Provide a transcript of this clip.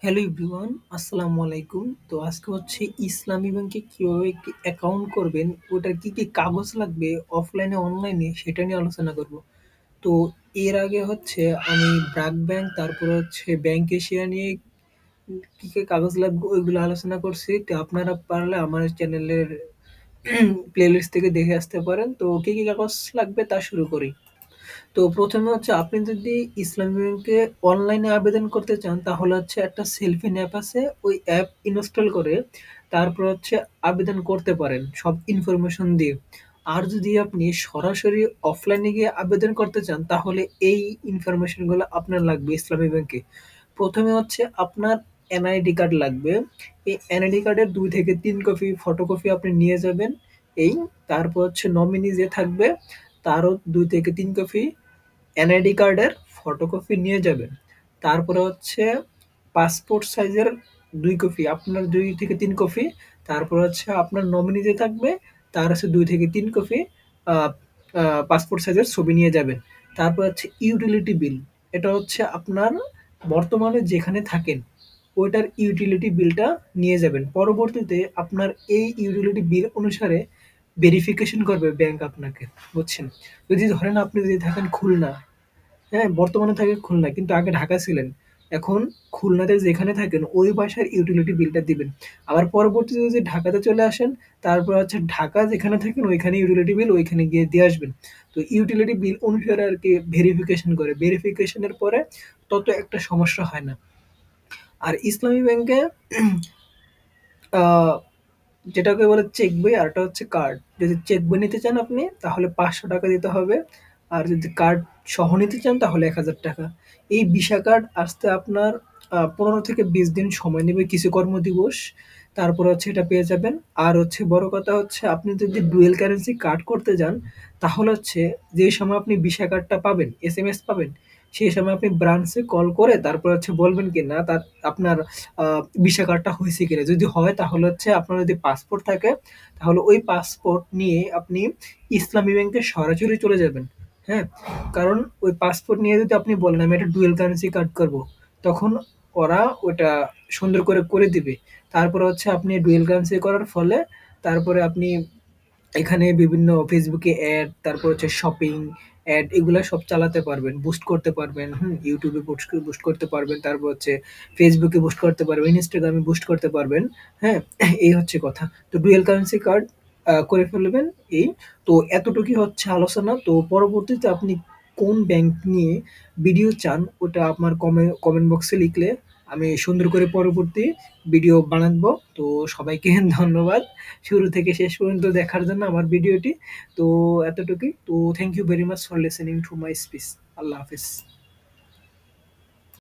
Hello everyone, আসসালামু আলাইকুম। তো আজকে হচ্ছে ইসলামী ব্যাংকে কিভাবে একটি অ্যাকাউন্ট করবেন, ওটার কি কাগজ লাগবে অফলাইনে অনলাইনে সেটা নিয়ে আলোচনা করব। তো এর আগে হচ্ছে আমি ব্র্যাক ব্যাংক তারপরে হচ্ছে ব্যাংক এশিয়া নিয়ে কি কাগজ লাগবে ওইগুলো আলোচনা করছি। তো আপনারা পারলে আমার চ্যানেলের প্লেলিস্ট থেকে দেখে আসতে পারেন। তো কি কাগজ লাগবে তা শুরু করি। তো প্রথমে হচ্ছে আপনি যদি ইসলামী ব্যাংকে অনলাইনে আবেদন করতে চান তাহলে হচ্ছে একটা সেলফিন অ্যাপ আছে, ওই অ্যাপ ইনস্টল করে তারপর হচ্ছে আবেদন করতে পারেন সব ইনফরমেশন দিয়ে। আর যদি আপনি সরাসরি অফলাইনে গিয়ে আবেদন করতে চান তাহলে এই ইনফরমেশনগুলো আপনার লাগবে ইসলামী ব্যাংকে। প্রথমে হচ্ছে আপনার এনআইডি কার্ড লাগবে। এই এনআইডি কার্ডের 2 থেকে 3 কপি ফটোকপি আপনি নিয়ে যাবেন। এই তারপর হচ্ছে নমিনি যে থাকবে তারও 2 থেকে 3 কপি এনআইডি কার্ডের ফটোকপি নিয়ে যাবেন। তারপরে হচ্ছে পাসপোর্ট সাইজের 2 কপি, আপনার 2 থেকে 3 কপি। তারপর হচ্ছে আপনার নমিনি যে থাকবে তার হচ্ছে 2 থেকে 3 কপি পাসপোর্ট সাইজের ছবি নিয়ে যাবেন। তারপর হচ্ছে ইউটিলিটি বিল, এটা হচ্ছে আপনার বর্তমানে যেখানে থাকেন ওইটার ইউটিলিটি বিলটা নিয়ে যাবেন। পরবর্তীতে আপনার এই ইউটিলিটি বিল অনুসারে ভেরিফিকেশন করবে ব্যাংক আপনাকে, বুঝছেন? যদি ধরেন আপনি যদি থাকেন খুলনা, হ্যাঁ, বর্তমানে থাকে খুলনা কিন্তু আগে ঢাকা ছিলেন। এখন খুলনাতে যেখানে থাকেন ওই বাসার ইউটিলিটি বিলটা দিবেন। আবার পরবর্তীতে যদি ঢাকাতে চলে আসেন, তারপর হচ্ছে ঢাকা যেখানে থাকেন ওইখানে ইউটিলিটি বিল ওইখানে গিয়ে দিয়ে আসবেন। তো ইউটিলিটি বিল অনুসারে আরকি ভেরিফিকেশন করে। ভেরিফিকেশনের পরে তত একটা সমস্যা হয় না। আর ইসলামী ব্যাংকে আ যেটাকে বলে চেক বই, আরেকটা হচ্ছে কার্ড। যদি চেক বই নিতে চান আপনি তাহলে ৳৫০০ দিতে হবে। আর যদি কার্ড সহ নিতে চান তাহলে ৳১,০০০। এই ভিসা কার্ড আসতে আপনার ১৫ থেকে ২০ দিন সময় নেবে, কিছু কর্মদিবস। তারপরে হচ্ছে এটা পেয়ে যাবেন। আর হচ্ছে বড় কথা হচ্ছে আপনি যদি ডুয়াল কারেন্সি কার্ড করতে যান তাহলে হচ্ছে যে সময় আপনি ভিসা কার্ডটা পাবেন, এসএমএস পাবেন, সেই সময় আপনি ব্রাঞ্চে কল করে তারপর হচ্ছে বলবেন কি না তার আপনার আ ভিসা কার্ডটা হইছে কিনা। যদি হয় তাহলে হচ্ছে আপনার যদি পাসপোর্ট থাকে তাহলে ওই পাসপোর্ট নিয়ে আপনি ইসলামী ব্যাংকে সরাসরি চলে যাবেন। হ্যাঁ? কারণ ওই পাসপোর্ট নিয়ে যদি আপনি বলেন আমি একটা ডুয়াল কারেন্সি কার্ড করব, তখন ওরা ওটা সুন্দর করে দিবে। তারপরে হচ্ছে আপনি ডুয়াল কারেন্সি করার ফলে তারপরে আপনি এখানে বিভিন্ন ফেসবুকে অ্যাড, তারপর হচ্ছে শপিং অ্যাড এগুলা সব চালাতে পারবেন, বুস্ট করতে পারবেন, হুম? ইউটিউবে বুস্ট করতে পারবেন, তারপর হচ্ছে ফেসবুকে বুস্ট করতে পারবেন, ইনস্টাগ্রামে বুস্ট করতে পারবেন, হ্যাঁ? এই হচ্ছে কথা। তো ডুয়াল কারেন্সি কার্ড করে ফেলবেন এই। তো এতটুকুই হচ্ছে আলোচনা। তো পরবর্তীতে আপনি কোন ব্যাংক নিয়ে ভিডিও চান ওটা আমার কমেন্ট বক্সে লিখলে আমি সুন্দর করে পরবর্তী ভিডিও বানাবো। তো সবাইকে ধন্যবাদ শুরু থেকে শেষ পর্যন্ত দেখার জন্য আমার ভিডিওটি। তো এতটুকুই। তো thank you very much for listening to my speech. আল্লাহ হাফেজ।